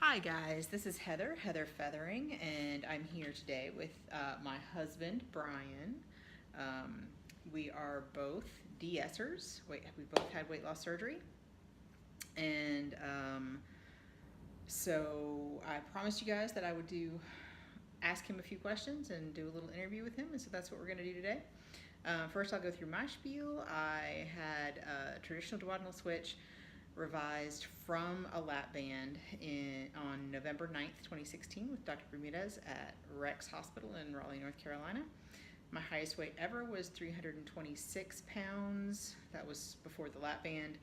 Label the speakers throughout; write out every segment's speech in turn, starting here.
Speaker 1: Hi guys, this is Heather Feathering, and I'm here today with my husband, Brian. Um, we are both DSers. We both had weight loss surgery. And so I promised you guys that I would ask him a few questions and do a little interview with him, and so that's what we're going to do today. First, I'll go through my spiel. I had a traditional duodenal switch revised from a lap band on November 9th, 2016 with Dr. Bermudez at Rex Hospital in Raleigh, North Carolina. My highest weight ever was 326 pounds. That was before the lap band.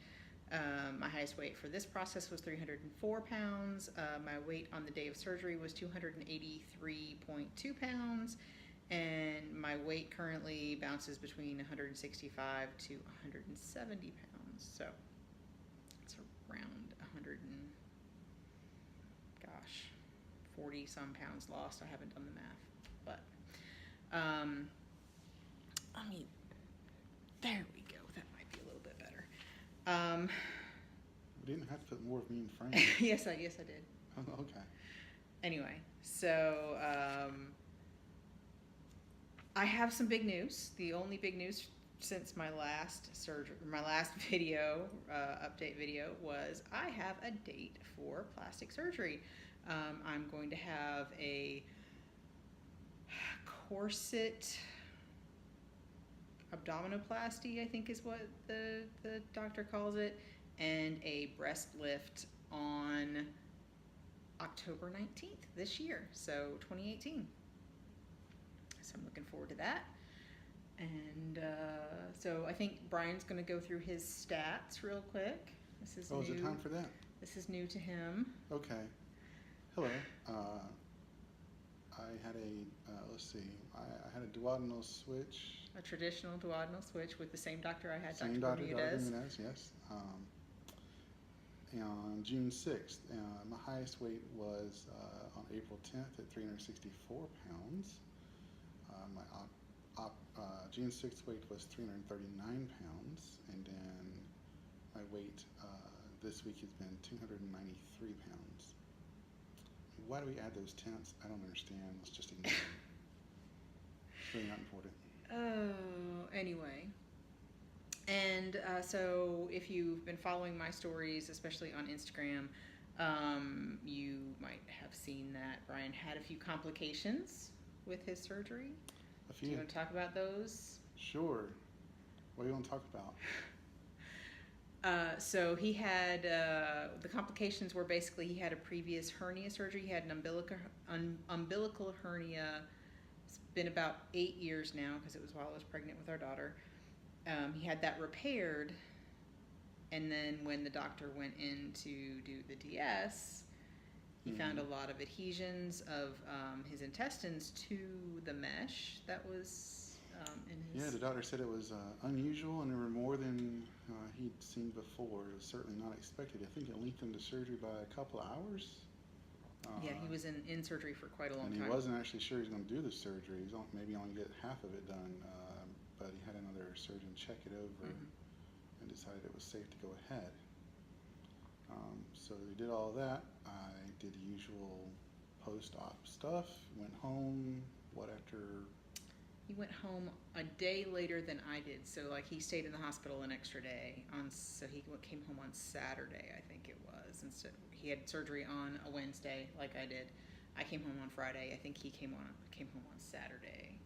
Speaker 1: My highest weight for this process was 304 pounds. My weight on the day of surgery was 283.2 pounds. And my weight currently bounces between 165 to 170 pounds. So it's around 100 and, 40 some pounds lost. I haven't done the math, but there we go. That might be a little bit better.
Speaker 2: We didn't have to put more of me in frame.
Speaker 1: Yes, I did.
Speaker 2: Oh, okay.
Speaker 1: Anyway, so I have some big news. The only big news since my last surgery, my last video, update video, was I have a date for plastic surgery. I'm going to have a corset abdominoplasty, I think is what the doctor calls it, and a breast lift on October 19th this year, so 2018. So I'm looking forward to that. And so I think Brian's going to go through his stats real quick. This is new.
Speaker 2: Is it time for that?
Speaker 1: This is new to him.
Speaker 2: Okay. Hello. I had a, let's see, I had a duodenal switch.
Speaker 1: A traditional duodenal switch with the same doctor I had,
Speaker 2: Same
Speaker 1: Dr.
Speaker 2: Dr.
Speaker 1: Bermudez.
Speaker 2: Yes. On June 6th, my highest weight was on April 10th at 364 pounds. My June 6th weight was 339 pounds, and then my weight this week has been 293 pounds. Why do we add those tenths? I don't understand. Let's just ignore them. It's really not important.
Speaker 1: Oh, anyway. And so if you've been following my stories, especially on Instagram, you might have seen that Brian had a few complications with his surgery.
Speaker 2: A few.
Speaker 1: Do you want to talk about those?
Speaker 2: Sure. What do you want to talk about?
Speaker 1: So he had, the complications were basically he had a previous hernia surgery. He had an umbilical hernia. It's been about 8 years now because it was while I was pregnant with our daughter. He had that repaired, and then when the doctor went in to do the DS, he found a lot of adhesions of his intestines to the mesh that was in his...
Speaker 2: Yeah, the doctor said it was unusual, and there were more than he'd seen before. It was certainly not expected. I think it lengthened the surgery by a couple of hours.
Speaker 1: Yeah, he was in surgery for quite a long time.
Speaker 2: And he wasn't actually sure he was going to do the surgery. He's maybe only get half of it done, but he had another surgeon check it over and decided it was safe to go ahead. So we did all of that. I did the usual post-op stuff, went home,
Speaker 1: He went home a day later than I did, so like he stayed in the hospital an extra day. So he came home on Saturday, I think it was. Instead, he had surgery on a Wednesday, like I did. I came home on Friday. I think he came home on Saturday.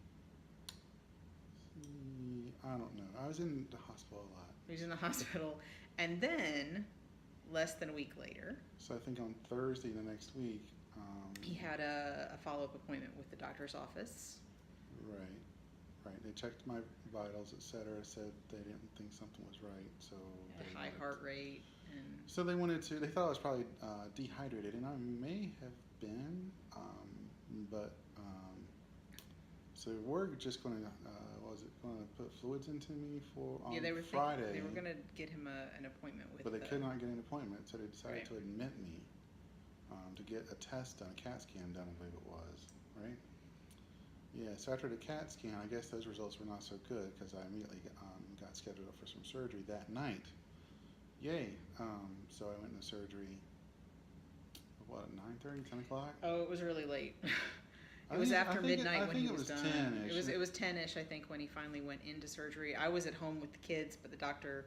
Speaker 2: I don't know. I was in the hospital a lot.
Speaker 1: He was in the hospital, and then less than a week later.
Speaker 2: So I think on Thursday the next week.
Speaker 1: He had a follow-up appointment with the doctor's office.
Speaker 2: Right. They checked my vitals, etc. Said they didn't think something was right, so
Speaker 1: High heart rate, and
Speaker 2: so they thought I was probably dehydrated, and I may have been, but so we're just going to put fluids into me on Friday.
Speaker 1: They were going to get him an appointment with.
Speaker 2: But they could not get an appointment, so they decided to
Speaker 1: Right.
Speaker 2: admit me to get a test done, a CAT scan done, I believe it was, right? Yeah, so after the CAT scan, I guess those results were not so good because I immediately got scheduled up for some surgery that night. Yay. So I went into surgery, 9:30, 10 o'clock?
Speaker 1: Oh, it was really late.
Speaker 2: I
Speaker 1: It was
Speaker 2: think-
Speaker 1: after
Speaker 2: I think it-
Speaker 1: midnight
Speaker 2: I
Speaker 1: when
Speaker 2: think
Speaker 1: he
Speaker 2: it
Speaker 1: was
Speaker 2: was
Speaker 1: done.
Speaker 2: 10-ish.
Speaker 1: It was 10ish, I think, when he finally went into surgery. I was at home with the kids, but the doctor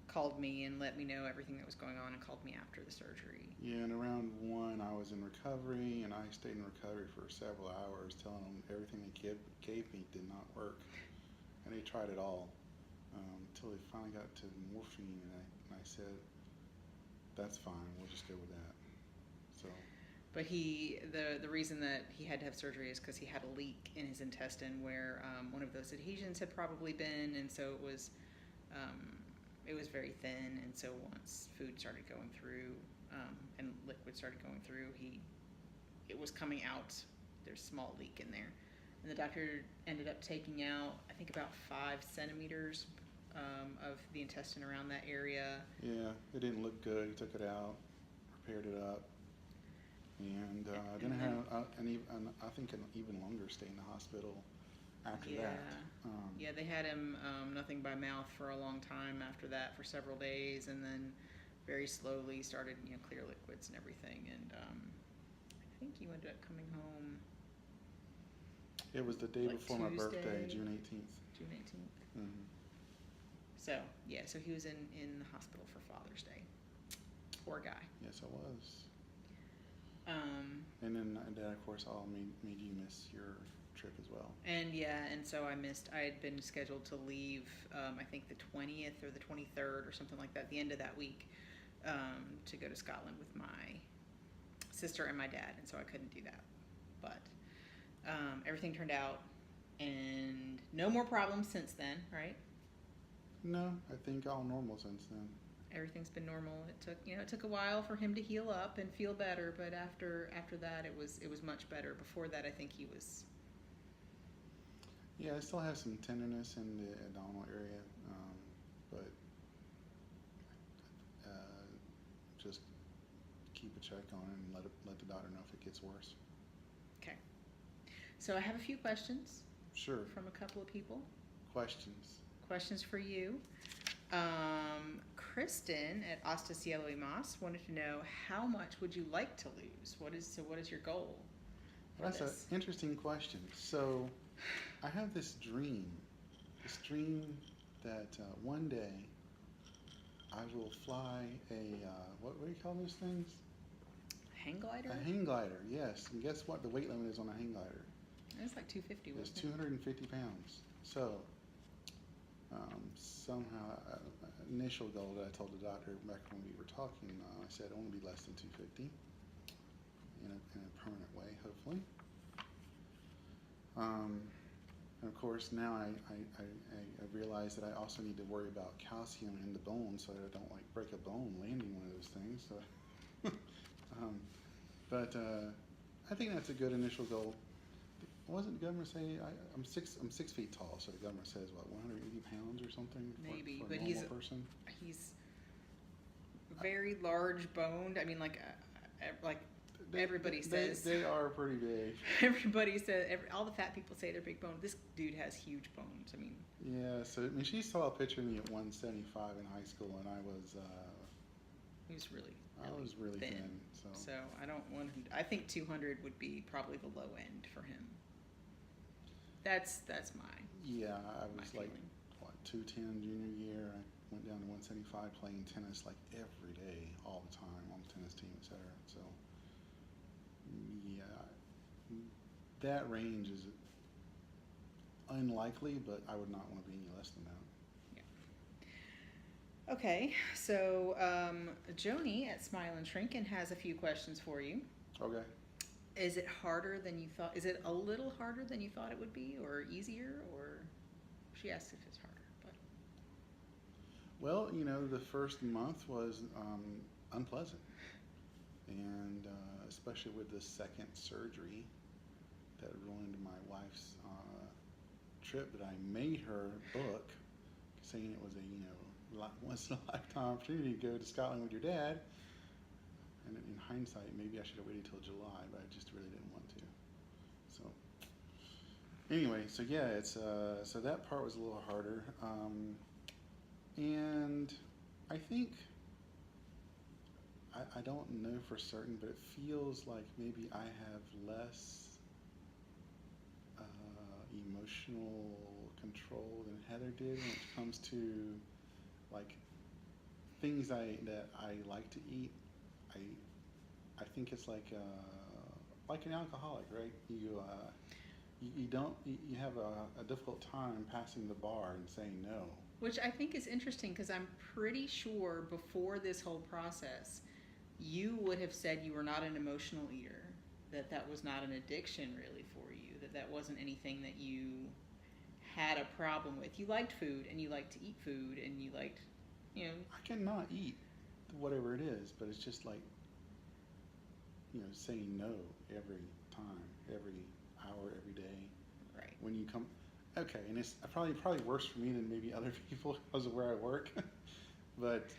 Speaker 1: called me and let me know everything that was going on and called me after the surgery.
Speaker 2: Yeah, and around 1, I was in recovery, and I stayed in recovery for several hours, telling them everything they gave me did not work, and they tried it all until they finally got to morphine, and I said, "That's fine. We'll just go with that." So
Speaker 1: But the reason that he had to have surgery is because he had a leak in his intestine where one of those adhesions had probably been, and so it was very thin. And so once food started going through and liquid started going through, it was coming out. There's a small leak in there, and the doctor ended up taking out, I think, about 5 centimeters of the intestine around that area.
Speaker 2: yeah, it didn't look good. He took it out, repaired it up, and then I had I think an even longer stay in the hospital after that.
Speaker 1: Yeah, they had him nothing by mouth for a long time after that, for several days, and then very slowly started, clear liquids and everything. And I think you ended up coming home
Speaker 2: It was the day
Speaker 1: like
Speaker 2: before my birthday,
Speaker 1: Tuesday?
Speaker 2: June 18th.
Speaker 1: June 18th.
Speaker 2: Hmm.
Speaker 1: So he was in the hospital for Father's Day. Poor guy.
Speaker 2: Yes, I was.
Speaker 1: Um,
Speaker 2: And then that, of course, all made you miss your trip as well.
Speaker 1: And so I had been scheduled to leave, I think the 20th or the 23rd or something like that, the end of that week, to go to Scotland with my sister and my dad, and so I couldn't do that. But everything turned out, and no more problems since then, right?
Speaker 2: No, I think all normal since then.
Speaker 1: Everything's been normal. It took a while for him to heal up and feel better, but after that, it was much better. Before that, I think he was.
Speaker 2: Yeah, I still have some tenderness in the abdominal area, but just keep a check on it and let the doctor know if it gets worse.
Speaker 1: Okay. So I have a few questions
Speaker 2: Sure.
Speaker 1: from a couple of people.
Speaker 2: Questions.
Speaker 1: Questions for you. Kristen at Asta Cielo y Mas wanted to know, how much would you like to lose? What is your goal for
Speaker 2: That's an
Speaker 1: this?
Speaker 2: interesting question. So, I have this dream that one day I will fly a what do you call those things?
Speaker 1: Hang glider?
Speaker 2: A hang glider. Yes. And guess what? The weight limit is on a hang glider.
Speaker 1: It's like 250.
Speaker 2: It's
Speaker 1: Wasn't it?
Speaker 2: 250 pounds. So, somehow, initial goal that I told the doctor back when we were talking, I said I want to be less than 250 in a permanent way, hopefully. And of course, now I realize that I also need to worry about calcium in the bone so that I don't break a bone landing one of those things. So, but I think that's a good initial goal. Wasn't the government say I'm 6 feet tall? So the government says what, 180 pounds or something
Speaker 1: Maybe,
Speaker 2: for
Speaker 1: but
Speaker 2: a normal person.
Speaker 1: He's very large boned. I mean, like everybody says.
Speaker 2: They are pretty big.
Speaker 1: Everybody says, all the fat people say they're big boned. This dude has huge bones. I mean.
Speaker 2: Yeah. So I mean, she saw a picture of me at 175 in high school, and I was.
Speaker 1: He was really.
Speaker 2: I was really thin.
Speaker 1: So I don't want him. I think 200 would be probably the low end for him. That's my.
Speaker 2: Yeah, I was
Speaker 1: my
Speaker 2: like
Speaker 1: feeling.
Speaker 2: what, 210 junior year. I went down to 175 playing tennis like every day, all the time on the tennis team, etc. So yeah, that range is unlikely, but I would not want to be any less than that.
Speaker 1: Okay, so Joni at Smile and Shrinkin has a few questions for you.
Speaker 2: Okay.
Speaker 1: Is it harder than you thought? Is it a little harder than you thought it would be, or easier, or she asked if it's harder? But
Speaker 2: Well, the first month was unpleasant, and especially with the second surgery that ruined my wife's trip that I made her book, saying it was a once in a lifetime opportunity to go to Scotland with your dad. And in hindsight, maybe I should have waited till July, but I just really didn't want to. So anyway, so yeah, it's so that part was a little harder, and I think I don't know for certain, but it feels like maybe I have less emotional control than Heather did when it comes to like things that I like to eat. I I think it's like an alcoholic, right? You don't you have a difficult time passing the bar and saying no.
Speaker 1: Which I think is interesting because I'm pretty sure before this whole process, you would have said you were not an emotional eater, that that was not an addiction really for you, that that wasn't anything that you had a problem with. You liked food and you liked to eat food and you liked, you know,
Speaker 2: I cannot eat whatever it is, but it's just like saying no every time, every hour, every day.
Speaker 1: right.
Speaker 2: When you come, okay, and it's probably worse for me than maybe other people because of where I work. But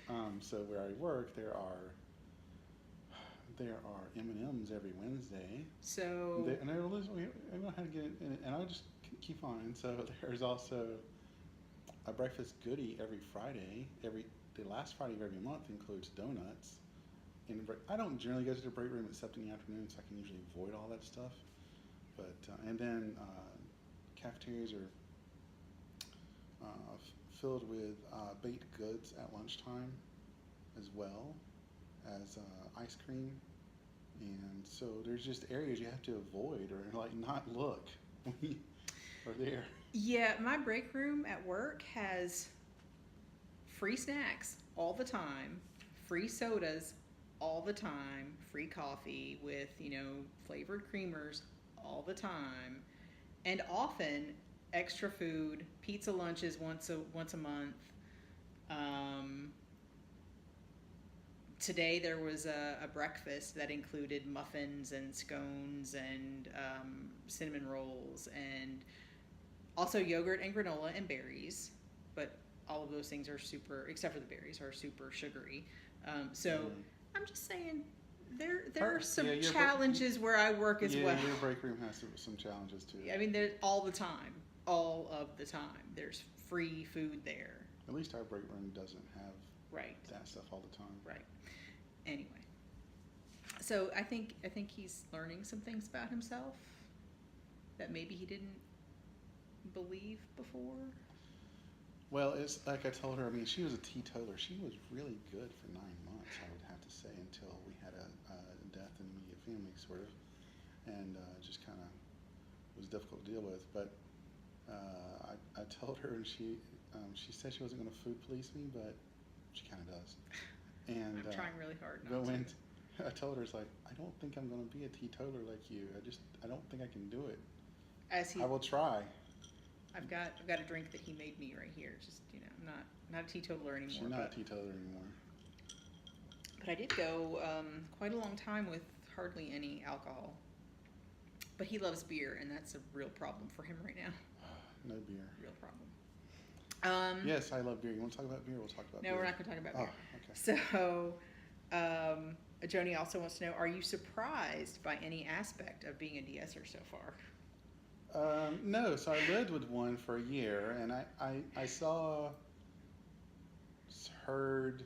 Speaker 2: so where I work, there are M&Ms every Wednesday.
Speaker 1: So,
Speaker 2: And I don't know how to get it, and I'll just keep on. And so there's also a breakfast goodie every Friday. The last Friday of every month includes donuts. And I don't generally go to the break room except in the afternoon, so I can usually avoid all that stuff. But and then cafeterias are filled with baked goods at lunchtime, as well as ice cream. And so there's just areas you have to avoid or like not look when you are there.
Speaker 1: yeah, my break room at work has free snacks all the time, free sodas all the time, free coffee with, flavored creamers all the time, and often extra food, pizza lunches once a month. Um, Today there was a breakfast that included muffins and scones and cinnamon rolls and also yogurt and granola and berries, but all of those things are super, except for the berries, are super sugary. So I'm just saying there are some challenges where I work as well.
Speaker 2: Yeah, your break room has some challenges too.
Speaker 1: I mean, there's all the time, all of the time. There's free food there.
Speaker 2: At least our break room doesn't have
Speaker 1: Right.
Speaker 2: that stuff all the time.
Speaker 1: Right. Anyway, so I think he's learning some things about himself that maybe he didn't believe before.
Speaker 2: Well, it's like I told her. I mean, she was a teetotaler. She was really good for 9 months, I would have to say, until we had a death in the immediate family, sort of, and just kind of was difficult to deal with. But I told her, and she said she wasn't going to food police me, but she kind of does. And
Speaker 1: I'm trying really hard
Speaker 2: but
Speaker 1: not
Speaker 2: when
Speaker 1: to.
Speaker 2: I told her, it's like, I don't think I'm going to be a teetotaler like you. I don't think I can do it. I will try.
Speaker 1: I've got a drink that he made me right here. Just I'm not a teetotaler anymore.
Speaker 2: She's not a teetotaler anymore.
Speaker 1: But I did go quite a long time with hardly any alcohol. But he loves beer, and that's a real problem for him right now.
Speaker 2: No beer.
Speaker 1: Real problem.
Speaker 2: Yes, I love beer. You want to talk about beer? We'll talk about beer.
Speaker 1: No, we're not going to talk about beer.
Speaker 2: Oh, okay.
Speaker 1: So, Joni also wants to know, are you surprised by any aspect of being a de-esser so far?
Speaker 2: No, so I lived with one for a year, and I saw, heard,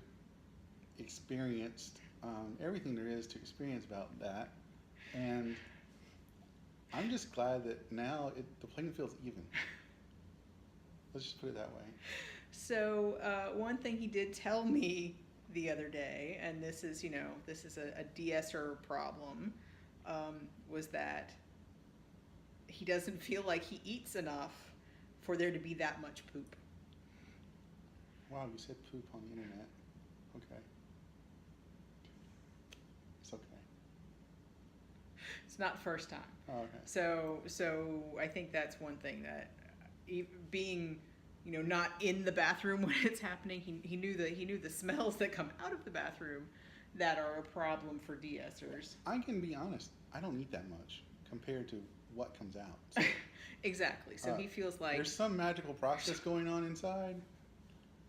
Speaker 2: experienced everything there is to experience about that, and I'm just glad that now the playing field's even. Let's just put it that way.
Speaker 1: So one thing he did tell me the other day, and this is a de-esser problem, was that he doesn't feel like he eats enough for there to be that much poop.
Speaker 2: Wow, you said poop on the internet. Okay. It's okay.
Speaker 1: It's not the first time.
Speaker 2: Oh, okay.
Speaker 1: So I think that's one thing that being not in the bathroom when it's happening, he knew the smells that come out of the bathroom that are a problem for de-essers.
Speaker 2: I can be honest, I don't eat that much compared to what comes out. So,
Speaker 1: exactly. So he feels like
Speaker 2: there's some magical process going on inside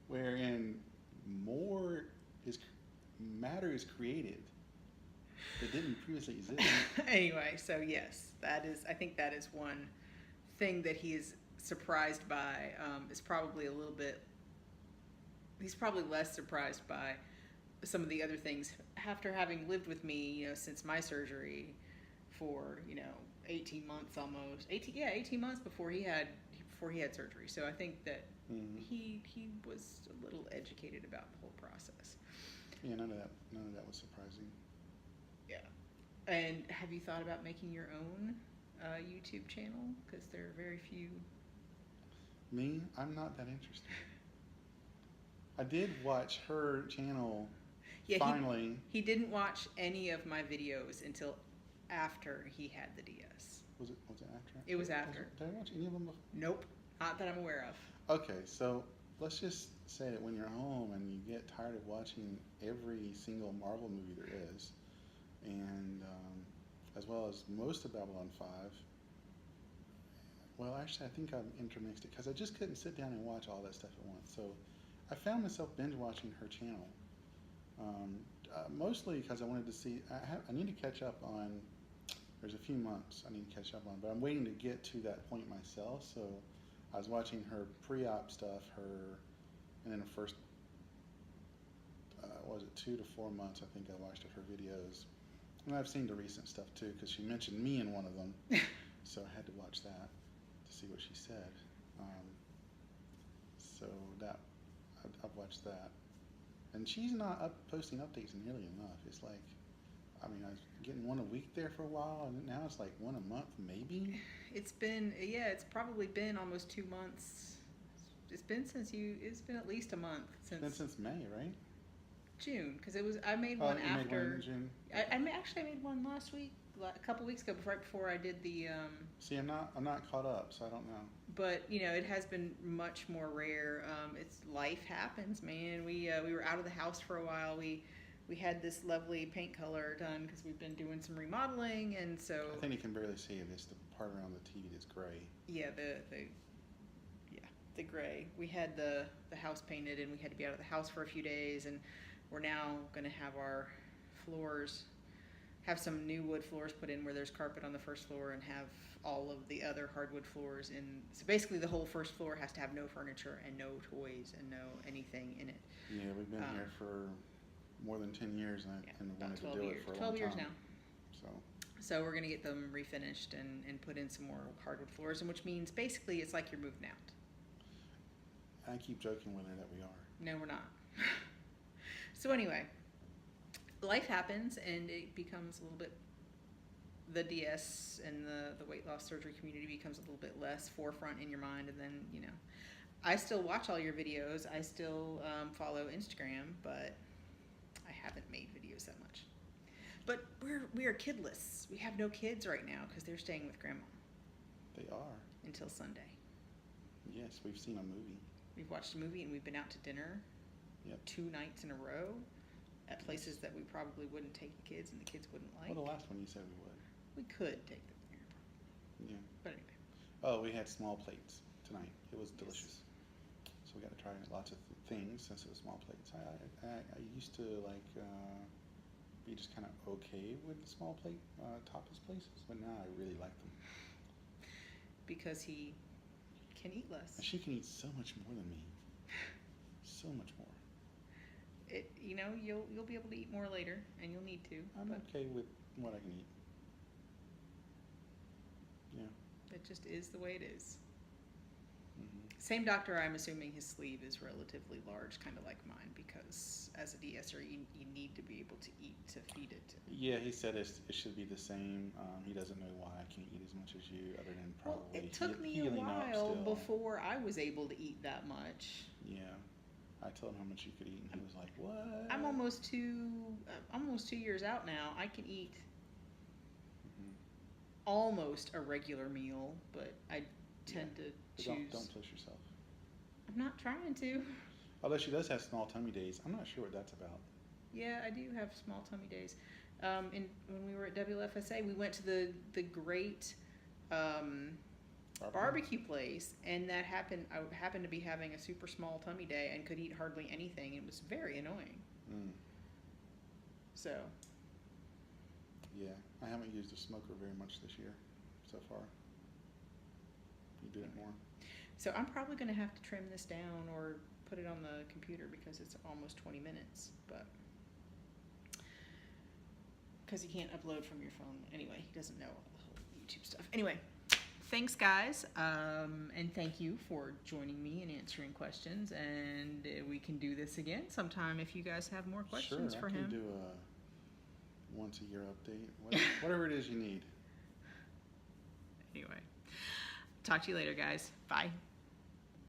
Speaker 2: wherein matter is created that didn't previously exist.
Speaker 1: Anyway, so yes, I think that is one thing that he is surprised by. Is probably a little bit. He's probably less surprised by some of the other things after having lived with me, since my surgery for 18 months almost 18 months before he had surgery. So I think that
Speaker 2: Mm-hmm.
Speaker 1: he was a little educated about the whole process.
Speaker 2: Yeah, none of that was surprising.
Speaker 1: Yeah. And have you thought about making your own YouTube channel? Because there are very few.
Speaker 2: Me, I'm not that interested. I did watch her channel.
Speaker 1: Yeah,
Speaker 2: Finally,
Speaker 1: he didn't watch any of my videos until after he had the DS.
Speaker 2: was it after?
Speaker 1: It was after.
Speaker 2: Did I watch any of them before?
Speaker 1: Nope, not that I'm aware of.
Speaker 2: Okay, so let's just say that when you're home and you get tired of watching every single Marvel movie there is, and as well as most of Babylon 5, well, actually, I think I've intermixed it because I just couldn't sit down and watch all that stuff at once. So I found myself binge watching her channel, mostly because I wanted to see. I need to catch up on. There's a few months I need to catch up on, but I'm waiting to get to that point myself. So I was watching her pre-op stuff, and then the first, what was it, 2 to 4 months, I think I watched of her videos. And I've seen the recent stuff too, because she mentioned me in one of them. So I had to watch that to see what she said. So that, I've watched that. And she's not posting updates nearly enough. It's like, I mean, I was getting one a week there for a while, and now it's like one a month, maybe.
Speaker 1: It's probably been almost 2 months. It's been at least a month
Speaker 2: Since May, right?
Speaker 1: June, because I made one
Speaker 2: you
Speaker 1: after.
Speaker 2: made one in June.
Speaker 1: I made one last week, a couple weeks ago, right before I did the.
Speaker 2: See, I'm not caught up, so I don't know.
Speaker 1: But it has been much more rare. It's life happens, man. We were out of the house for a while. We had this lovely paint color done because we've been doing some remodeling, and so.
Speaker 2: I think you can barely see it. It's the part around the TV that's gray.
Speaker 1: Yeah, the gray. We had the house painted, and we had to be out of the house for a few days, and we're now going to have our floors, have some new wood floors put in where there's carpet on the first floor, and have all of the other hardwood floors in. So basically the whole first floor has to have no furniture and no toys and no anything in it.
Speaker 2: Yeah, we've been here for more than 10 years, and wanted to do it for a long time.
Speaker 1: 12 years now.
Speaker 2: So
Speaker 1: we're going to get them refinished and put in some more hardwood floors, and which means basically it's like you're moving out.
Speaker 2: I keep joking with her that we are.
Speaker 1: No, we're not. So anyway, life happens, and it becomes a little bit, the DS and the weight loss surgery community becomes a little bit less forefront in your mind, and then, I still watch all your videos. I still follow Instagram, but I haven't made videos that much. But we are kidless. We have no kids right now because they're staying with grandma.
Speaker 2: They are.
Speaker 1: Until Sunday.
Speaker 2: Yes, we've seen a movie.
Speaker 1: We've watched a movie, and we've been out to dinner.
Speaker 2: Yep.
Speaker 1: 2 nights in a row at places that we probably wouldn't take the kids, and the kids wouldn't like.
Speaker 2: Well, the last one you said we would.
Speaker 1: We could take them there.
Speaker 2: Yeah.
Speaker 1: But anyway.
Speaker 2: Oh, we had small plates tonight. It was delicious. So we got to try lots of things since it was small plates. I used to be just kind of okay with the small plate tapas places, but now I really like them.
Speaker 1: Because he can eat less.
Speaker 2: And she can eat so much more than me. So much more.
Speaker 1: You'll be able to eat more later, and you'll need to.
Speaker 2: I'm okay with what I can eat. Yeah.
Speaker 1: It just is the way it is.
Speaker 2: Mm-hmm.
Speaker 1: Same doctor, I'm assuming his sleeve is relatively large, kind of like mine, because as a DSer, you need to be able to eat to feed it.
Speaker 2: Yeah, he said it should be the same. He doesn't know why I can't eat as much as you, other than probably
Speaker 1: Well, it took me a while before I was able to eat that much.
Speaker 2: Yeah. I told him how much you could eat, and he was like, "What?"
Speaker 1: I'm almost 2 years out now. I can eat almost a regular meal, but I tend to choose.
Speaker 2: Don't push yourself.
Speaker 1: I'm not trying to.
Speaker 2: Although she does have small tummy days. I'm not sure what that's about.
Speaker 1: Yeah, I do have small tummy days. When we were at WFSA, we went to the great barbecue place, and I happened to be having a super small tummy day and could eat hardly anything. It was very annoying. So.
Speaker 2: Yeah, I haven't used a smoker very much this year so far. You do it more.
Speaker 1: So I'm probably going to have to trim this down or put it on the computer because it's almost 20 minutes. But because you can't upload from your phone anyway. He doesn't know the whole YouTube stuff. Anyway, thanks guys, and thank you for joining me and answering questions. And we can do this again sometime if you guys have more questions for
Speaker 2: I can
Speaker 1: him.
Speaker 2: do a once a year update, whatever it is you need.
Speaker 1: Anyway, talk to you later, guys. Bye.